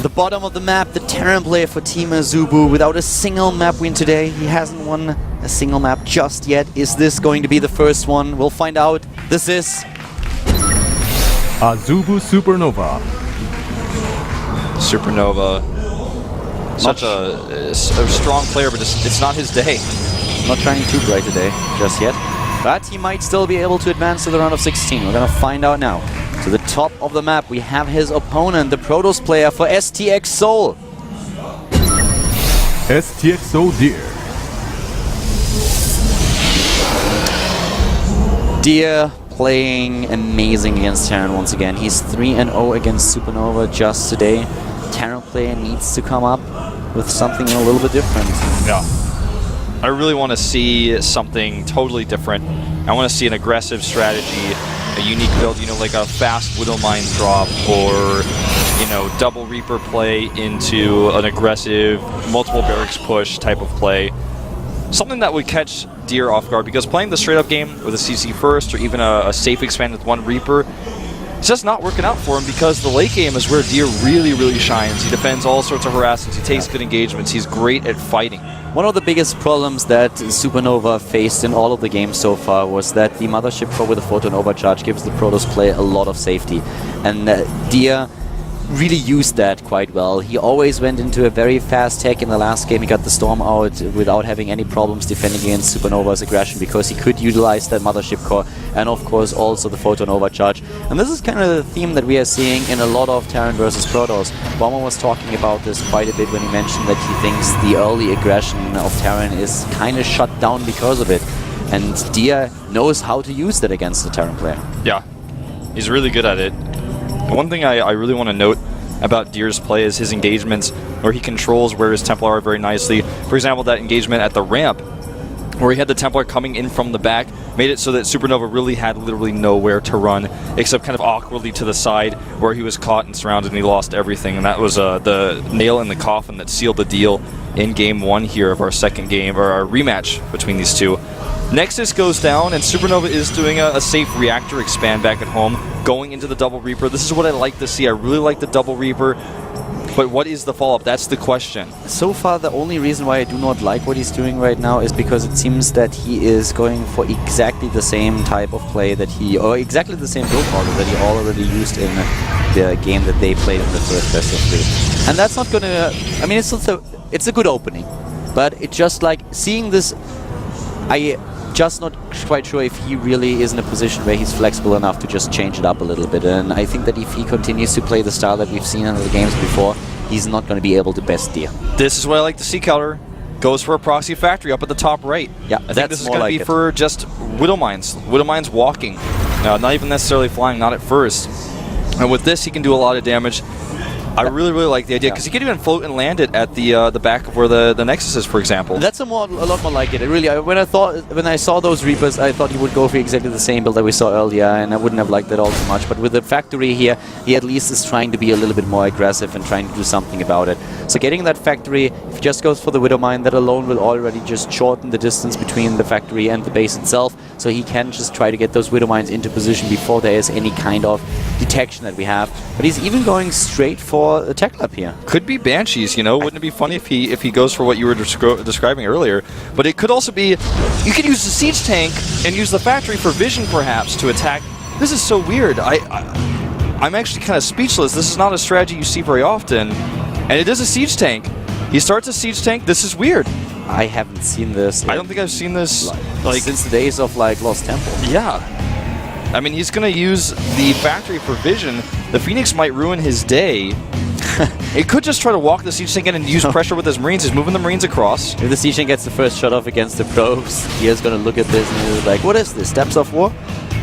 At the bottom of the map, the Terran player for Team Azubu without a single map win today. He hasn't won a single map just yet. Is this going to be the first one? We'll find out. This is Azubu SuperNova. SuperNova, such a strong player, but it's not his day. Not shining too bright today, just yet. But he might still be able to advance to the round of 16. We're gonna find out now. To the top of the map, we have his opponent, the Protoss player for STX Seoul. STX Seoul Deer. Deer playing amazing against Terran once again. He's 3-0 against SuperNova just today. Terran player needs to come up with something a little bit different. Yeah. I really want to see something totally different. I want to see an aggressive strategy, a unique build, you know, like a fast Widow Mine drop, or, you know, double Reaper play into an aggressive multiple barracks push type of play. Something that would catch Deer off guard, because playing the straight up game with a CC first, or even a safe expand with one Reaper, it's just not working out for him, because the late game is where Deer really, really shines. He defends all sorts of harassments, he takes good engagements, he's great at fighting. One of the biggest problems that SuperNova faced in all of the games so far was that the Mothership Core with a photon overcharge gives the Protoss player a lot of safety. And Deer really used that quite well. He always went into a very fast tech. In the last game he got the Storm out without having any problems defending against SuperNova's aggression, because he could utilize that Mothership Core and of course also the photon overcharge. And this is kind of the theme that we are seeing in a lot of Terran versus Protoss. Bomber was talking about this quite a bit when he mentioned that he thinks the early aggression of Terran is kind of shut down because of it. And Deer knows how to use that against the Terran player. Yeah, he's really good at it. One thing I really want to note about Deer's play is his engagements, where he controls where his Templar are very nicely. For example, that engagement at the ramp, where he had the Templar coming in from the back, made it so that SuperNova really had literally nowhere to run, except kind of awkwardly to the side, where he was caught and surrounded and he lost everything. And that was the nail in the coffin that sealed the deal in Game 1 here of our second game, or our rematch between these two. Nexus goes down, and SuperNova is doing a safe reactor expand back at home, going into the double Reaper. This is what I like to see. I really like the double Reaper, but what is the follow-up? That's the question. So far, the only reason why I do not like what he's doing right now is because it seems that he is going for exactly the same type of play that or exactly the same build model that he already used in the game that they played in the first best of 3. And that's not gonna, I mean, it's a good opening, but it's just like seeing this, just not quite sure if he really is in a position where he's flexible enough to just change it up a little bit. And I think that if he continues to play the style that we've seen in the games before, he's not going to be able to best Deer. This is what I like to see, Counter. Goes for a proxy factory up at the top right. Yeah, I think this is going to be for just Widow Mines. Widow Mines walking. Not even necessarily flying, not at first. And with this, he can do a lot of damage. I really like the idea, because he could even float and land it at the back of where the Nexus is, for example. That's a lot more like it. Really, when I saw those Reapers, I thought he would go for exactly the same build that we saw earlier, and I wouldn't have liked that all too much. But with the factory here, he at least is trying to be a little bit more aggressive and trying to do something about it. So getting that factory, if he just goes for the Widow Mine, that alone will already just shorten the distance between the factory and the base itself. So he can just try to get those Widow Mines into position before there is any kind of detection that we have. But he's even going straight for a tech lab here. Could be Banshees, you know. Wouldn't it be funny if he goes for what you were describing earlier? But it could also be, you could use the siege tank and use the factory for vision, perhaps, to attack. This is so weird. I'm actually kind of speechless. This is not a strategy you see very often, and it is a siege tank. He starts a siege tank. This is weird. I haven't seen this. I don't think I've seen this like since the days of like Lost Temple. Yeah. I mean, he's going to use the factory for vision. The Phoenix might ruin his day. It could just try to walk the siege tank in and use pressure with his Marines. He's moving the Marines across. If the siege tank gets the first shot off against the probes, he is going to look at this and he's like, what is this? Steps of War?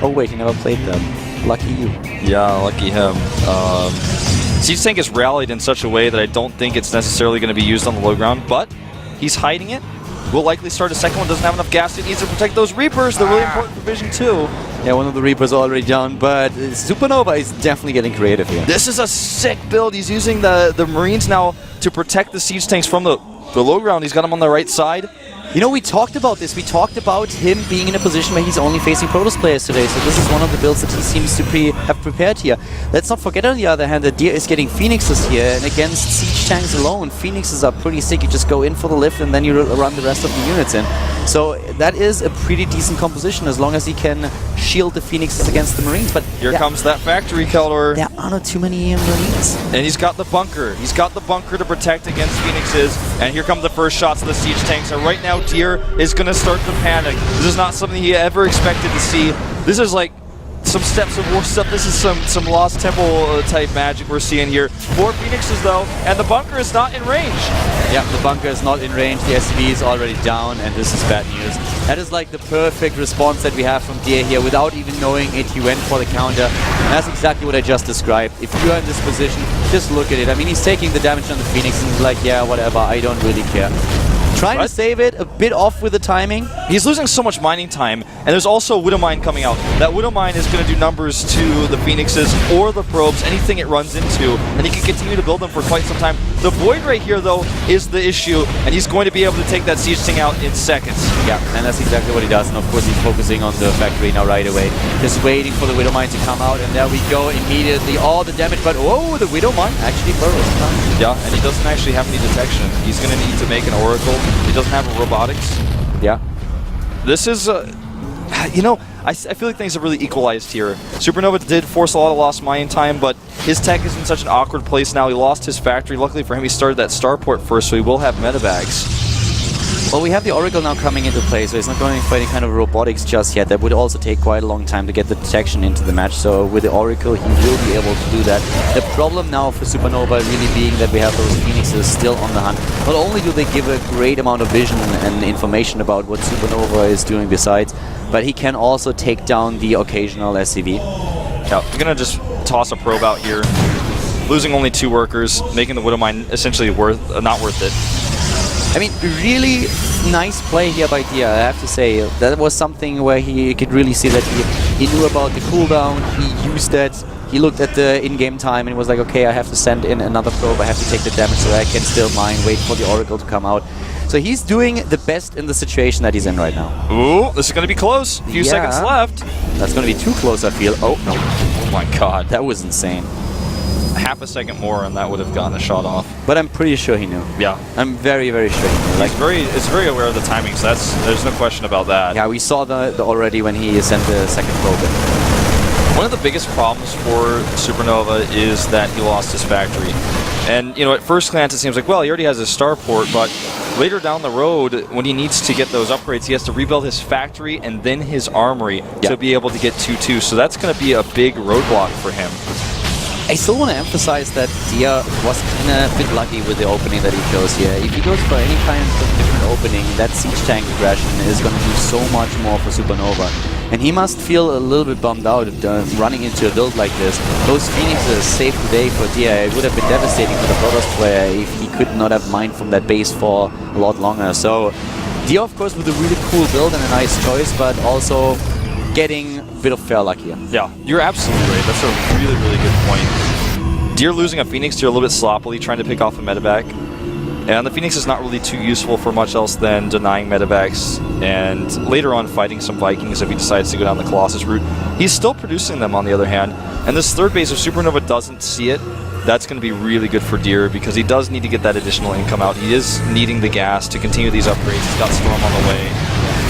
Oh wait, he never played them. Lucky you. Yeah, lucky him. Siege tank is rallied in such a way that I don't think it's necessarily going to be used on the low ground, but he's hiding it. Will likely start a second one. Doesn't have enough gas. It needs to protect those Reapers. They're really important for Vision 2. Yeah, one of the Reapers already down, but SuperNova is definitely getting creative here. This is a sick build. He's using the Marines now to protect the siege tanks from the low ground. He's got them on the right side. You know, we talked about this. We talked about him being in a position where he's only facing Protoss players today. So this is one of the builds that he seems to have prepared here. Let's not forget, on the other hand, that Deer is getting Phoenixes here. And against siege tanks alone, Phoenixes are pretty sick. You just go in for the lift and then you run the rest of the units in. So that is a pretty decent composition as long as he can shield the Phoenixes against the Marines. But here comes that factory, Keldor. There are not too many Marines. And he's got the bunker. He's got the bunker to protect against Phoenixes. And here come the first shots of the siege tanks. And right now, Deer is going to start to panic. This is not something he ever expected to see. This is like some steps of war stuff. This is some Lost Temple type magic we're seeing here. 4 Phoenixes though, and the bunker is not in range. Yeah, the bunker is not in range. The SCV is already down, and this is bad news. That is like the perfect response that we have from Deer here. Without even knowing it, he went for the counter. And that's exactly what I just described. If you are in this position, just look at it. I mean, he's taking the damage on the Phoenix, and he's like, yeah, whatever, I don't really care. Trying to save it, a bit off with the timing. He's losing so much mining time, and there's also Widow Mine coming out. That Widow Mine is going to do numbers to the Phoenixes or the probes, anything it runs into, and he can continue to build them for quite some time. The Void right here, though, is the issue, and he's going to be able to take that siege thing out in seconds. Yeah, and that's exactly what he does, and of course he's focusing on the factory now right away. Just waiting for the Widow Mine to come out, and there we go immediately. All the damage, but oh, the Widow Mine actually burrows. Yeah, and he doesn't actually have any detection. He's going to need to make an Oracle. He doesn't have robotics. Yeah. This is, you know, I feel like things have really equalized here. SuperNova did force a lot of lost mining time, but his tech is in such an awkward place now. He lost his factory. Luckily for him, he started that starport first, so he will have metabags. Well, we have the Oracle now coming into play, so he's not going for any kind of robotics just yet. That would also take quite a long time to get the detection into the match, so with the Oracle, he will be able to do that. The problem now for SuperNova really being that we have those Phoenixes still on the hunt. Not only do they give a great amount of vision and information about what SuperNova is doing besides, but he can also take down the occasional SCV. Yeah, I'm going to just toss a probe out here. Losing only 2 workers, making the Widow Mine essentially not worth it. I mean, really nice play here by Dia, I have to say. That was something where he could really see that he knew about the cooldown, he used that, he looked at the in-game time and was like, okay, I have to send in another probe, I have to take the damage so I can still mine, wait for the Oracle to come out. So he's doing the best in the situation that he's in right now. Ooh, this is going to be close. A few seconds left. That's going to be too close, I feel. Oh, no. Oh my god. That was insane. Half a second more and that would have gotten a shot off. But I'm pretty sure he knew. Yeah. I'm very, very sure he knew. Like, it's very aware of the timing, so there's no question about that. Yeah, we saw the already when he sent the second probe in. One of the biggest problems for SuperNova is that he lost his factory. And, you know, at first glance it seems like, well, he already has his starport, but later down the road, when he needs to get those upgrades, he has to rebuild his factory and then his armory to be able to get 2-2. So that's going to be a big roadblock for him. I still want to emphasize that Dia was kind of a bit lucky with the opening that he chose here. If he goes for any kind of different opening, that siege tank aggression is going to do so much more for SuperNova. And he must feel a little bit bummed out running into a build like this. Those Phoenixes saved the day for Dia. It would have been devastating for the Protoss player if he could not have mined from that base for a lot longer. So Dia, of course, with a really cool build and a nice choice, but also getting a bit of fair luck here. Yeah, you're absolutely right. That's a really, really good point. Deer losing a Phoenix here a little bit sloppily, trying to pick off a medevac. And the Phoenix is not really too useful for much else than denying medevacs and later on fighting some Vikings if he decides to go down the Colossus route. He's still producing them on the other hand. And this third base, if SuperNova doesn't see it, that's going to be really good for Deer because he does need to get that additional income out. He is needing the gas to continue these upgrades. He's got Storm on the way.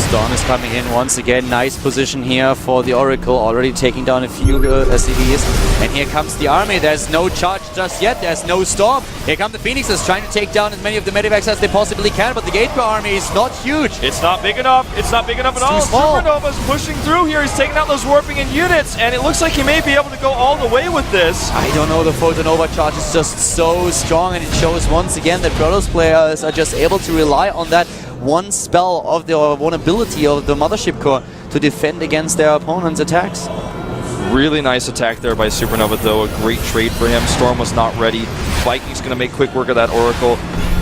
Storm is coming in once again. Nice position here for the Oracle, already taking down a few SCVs. And here comes the army. There's no charge just yet. There's no Storm. Here come the Phoenixes trying to take down as many of the medevacs as they possibly can, but the Gateway army is not huge. It's not big enough. It's not big enough at all. SuperNova's pushing through here. He's taking out those warping in units, and it looks like he may be able to go all the way with this. I don't know. The PhotonOva charge is just so strong, and it shows once again that Protoss players are just able to rely on that one spell of the vulnerability of the Mothership Core to defend against their opponent's attacks. Really nice attack there by SuperNova, though. A great trade for him. Storm was not ready. Viking's going to make quick work of that Oracle.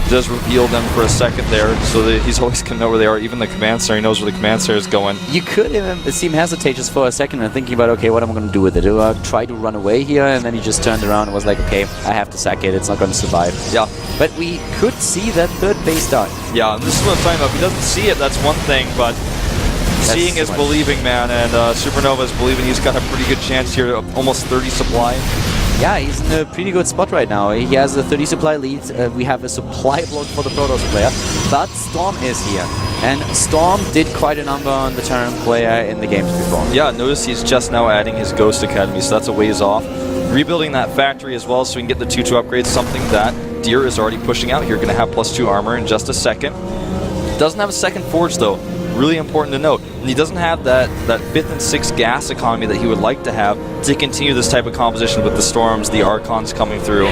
does reveal them for a second there, so that he's always going to know where they are. Even the command center, he knows where the command center is going. You could see him hesitate just for a second and thinking about, okay, what am I going to do with it? Do I try to run away here? And then he just turned around and was like, okay, I have to sack it. It's not going to survive. Yeah. But we could see that third base die. Yeah, and this is what I'm talking about. If he doesn't see it, that's one thing, but seeing is believing, man, and SuperNova is believing. He's got a pretty good chance here, almost 30 supply. Yeah, he's in a pretty good spot right now. He has a 30 supply lead. We have a supply block for the Protoss player, but Storm is here. And Storm did quite a number on the Terran player in the games before. Yeah, notice he's just now adding his Ghost Academy, so that's a ways off. Rebuilding that factory as well so we can get the 2-2 upgrades, something that Deer is already pushing out here. Going to have +2 armor in just a second. Doesn't have a second forge though. Really important to note. And he doesn't have that 5th and 6th gas economy that he would like to have to continue this type of composition with the Storms, the Archons coming through.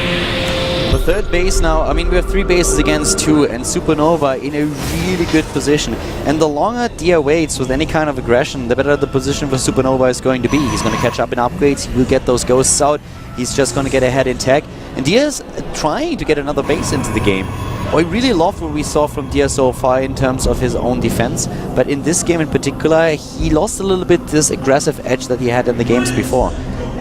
The third base now, I mean, we have 3 bases against 2, and SuperNova in a really good position. And the longer Dia waits with any kind of aggression, the better the position for SuperNova is going to be. He's going to catch up in upgrades, he will get those ghosts out, he's just going to get ahead in tech. And Dia's trying to get another base into the game. I really loved what we saw from Dia so far in terms of his own defense, but in this game in particular, he lost a little bit this aggressive edge that he had in the games before.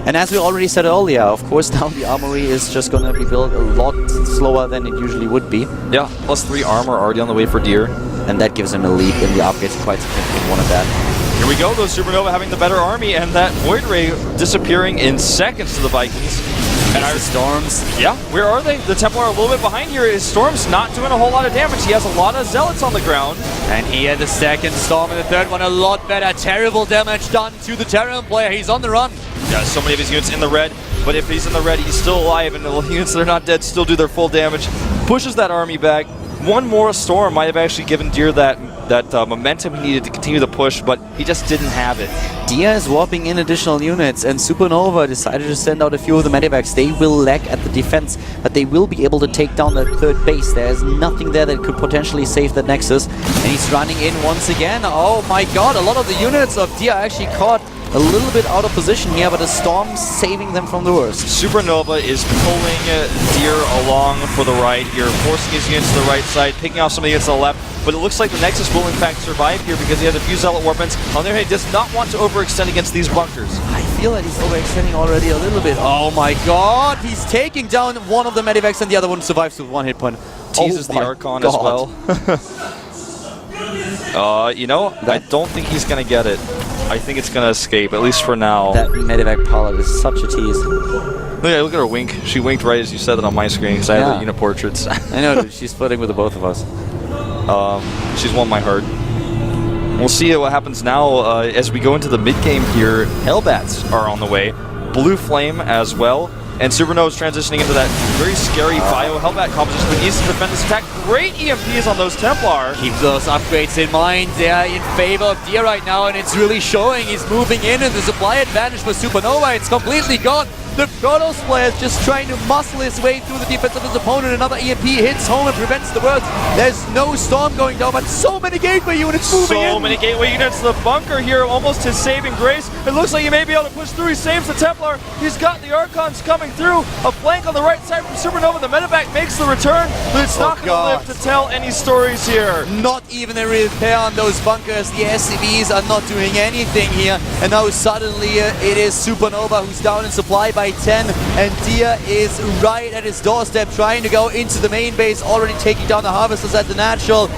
And as we already said earlier, of course now the armory is just going to be built a lot slower than it usually would be. Yeah, +3 armor already on the way for Deer. And that gives him a lead in the upgrades, quite significant one of that. Here we go, though, SuperNova having the better army, and that Void Ray disappearing in seconds to the Vikings. And our Storms. Yeah, where are they? The Templar are a little bit behind here. His Storm's not doing a whole lot of damage. He has a lot of Zealots on the ground. And here the second Storm and the third one a lot better. Terrible damage done to the Terran player. He's on the run. Yeah, so many of his units in the red, but if he's in the red, he's still alive, and the units that are not dead still do their full damage. Pushes that army back. One more Storm might have actually given Deer that momentum he needed to continue the push, but he just didn't have it. Dia is warping in additional units, and SuperNova decided to send out a few of the medivacs. They will lack at the defense, but they will be able to take down that third base. There's nothing there that could potentially save that Nexus. And he's running in once again. Oh my god, a lot of the units of Dia actually caught a little bit out of position here, but the Storm's saving them from the worst. SuperNova is pulling Deer along for the right here, forcing his units to the right side, picking off some of the units to the left, but it looks like the Nexus will in fact survive here because he has a few Zealot Warpments. On the other hand, he does not want to overextend against these bunkers. I feel that he's overextending already a little bit. Oh my god, he's taking down one of the medivacs and the other one survives with 1 hit point. Teases the Archon as well. You know, I don't think he's going to get it. I think it's going to escape, at least for now. That medivac pilot is such a tease. Look at her wink. She winked right as you said that on my screen because I have the unit portraits. I know, dude, she's flirting with the both of us. She's won my heart. We'll see what happens now as we go into the mid-game here. Hellbats are on the way. Blue Flame as well. And SuperNova is transitioning into that very scary Bio Hellbat composition, but needs to defend this attack. Great EMPs on those Templar. Keep those upgrades in mind. They're in favor of Dia right now, and it's really showing. He's moving in, and the supply advantage for SuperNova, it's completely gone. The Protoss player is just trying to muscle his way through the defense of his opponent. Another EMP hits home and prevents the burst. There's no Storm going down, but so many gateway units moving in. So many gateway units. The bunker here, almost his saving grace. It looks like he may be able to push through. He saves the Templar. He's got the Archons coming through. A flank on the right side from SuperNova. The medevac makes the return, but it's not going to live to tell any stories here. Not even a repair on those bunkers. The SCVs are not doing anything here. And now suddenly it is SuperNova who's down in supply by 10, and Dia is right at his doorstep trying to go into the main base, already taking down the Harvesters at the natural.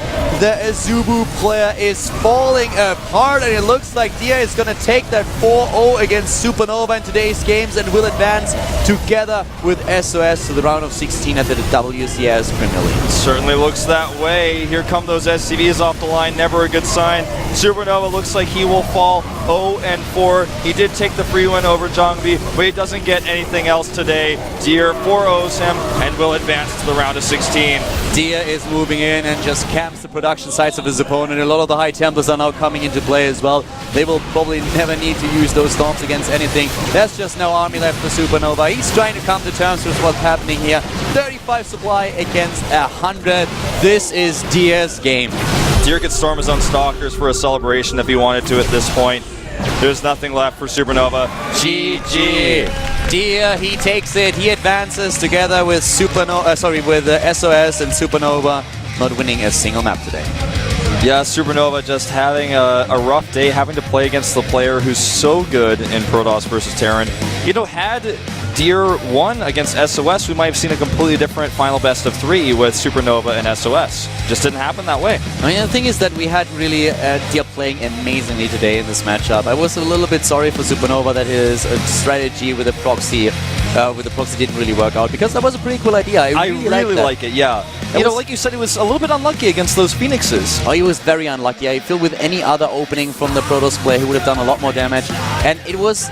The Azubu player is falling apart, and it looks like Dia is going to take that 4-0 against SuperNova in today's games and will advance together with SOS to the round of 16 at the WCS Premier League. Certainly looks that way. Here come those SCVs off the line, never a good sign. SuperNova looks like he will fall 0-4. He did take the free win over Zhongbi, but he doesn't get anything else today. Deer 4-0s him and will advance to the round of 16. Dia is moving in and just camps the production sites of his opponent. A lot of the High Templars are now coming into play as well. They will probably never need to use those Storms against anything. There's just no army left for SuperNova. He's trying to come to terms with what's happening here. 35 supply against 100. This is Dia's game. Deer could storm his own Stalkers for a celebration if he wanted to at this point. There's nothing left for SuperNova. GG! Deer, he takes it, he advances together with with SOS and SuperNova, not winning a single map today. Yeah, SuperNova just having a rough day, having to play against the player who's so good in Protoss versus Terran. You know, had Deer won against SOS, we might have seen a completely different final best of 3 with SuperNova and SOS. Just didn't happen that way. I mean, the thing is that we had really Deer playing amazingly today in this matchup. I was a little bit sorry for SuperNova that his strategy with the proxy didn't really work out, because that was a pretty cool idea. I really like it, yeah. You know, like you said, he was a little bit unlucky against those Phoenixes. Oh, he was very unlucky. I feel with any other opening from the Protoss player, he would have done a lot more damage. And it was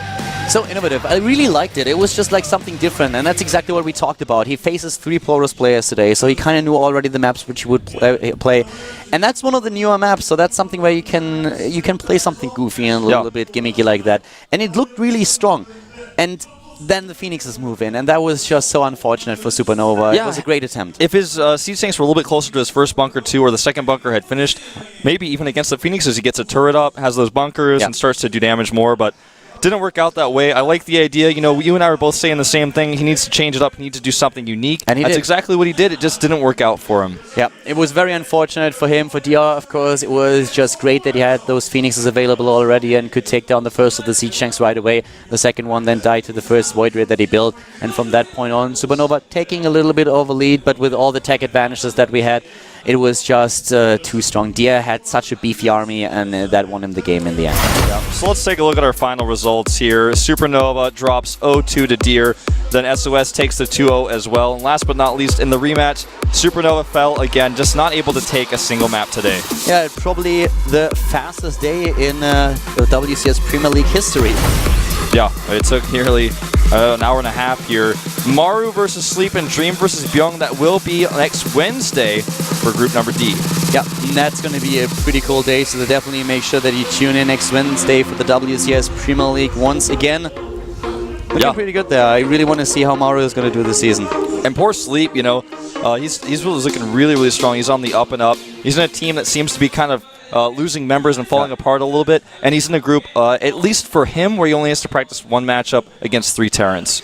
so innovative. I really liked it. It was just like something different, and that's exactly what we talked about. He faces 3 Protoss players today, so he kind of knew already the maps which he would play. And that's one of the newer maps, so that's something where you can play something goofy and a little bit gimmicky like that. And it looked really strong. And then the Phoenixes move in, and that was just so unfortunate for SuperNova. Yeah. It was a great attempt. If his siege tanks were a little bit closer to his first bunker too, or the second bunker had finished, maybe even against the Phoenixes, he gets a turret up, has those bunkers, and starts to do damage more, but didn't work out that way. I like the idea. You know, you and I were both saying the same thing. He needs to change it up. He needs to do something unique. And that's exactly what he did. It just didn't work out for him. Yeah, it was very unfortunate for him. For DR, of course, it was just great that he had those Phoenixes available already and could take down the first of the siege tanks right away. The second one then died to the first Void Ray that he built. And from that point on, SuperNova taking a little bit of a lead, but with all the tech advantages that we had, it was just too strong. Dia had such a beefy army, and that won him the game in the end. Yeah. So let's take a look at our final results here. SuperNova drops 0-2 to Deer. Then SOS takes the 2-0 as well. And last but not least, in the rematch, SuperNova fell again, just not able to take a single map today. Yeah, probably the fastest day in WCS Premier League history. Yeah, it took nearly an hour and a half here. Maru versus Sleep and Dream versus Byung. That will be next Wednesday for group number D. Yeah, that's going to be a pretty cool day, so definitely make sure that you tune in next Wednesday for the WCS Premier League once again. Looking pretty good there. I really want to see how Maru is going to do this season. And poor Sleep, you know, he's looking really, really strong. He's on the up and up. He's in a team that seems to be kind of losing members and falling apart a little bit, and he's in a group, at least for him, where he only has to practice 1 matchup against 3 Terrans.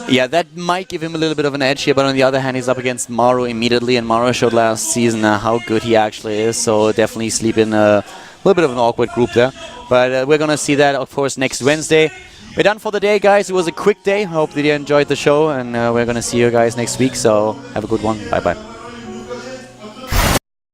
Yeah, that might give him a little bit of an edge here, but on the other hand, he's up against Maru immediately, and Maru showed last season how good he actually is, so definitely Sleep in a little bit of an awkward group there. But we're going to see that, of course, next Wednesday. We're done for the day, guys. It was a quick day. I hope that you enjoyed the show, and we're going to see you guys next week, so have a good one. Bye-bye.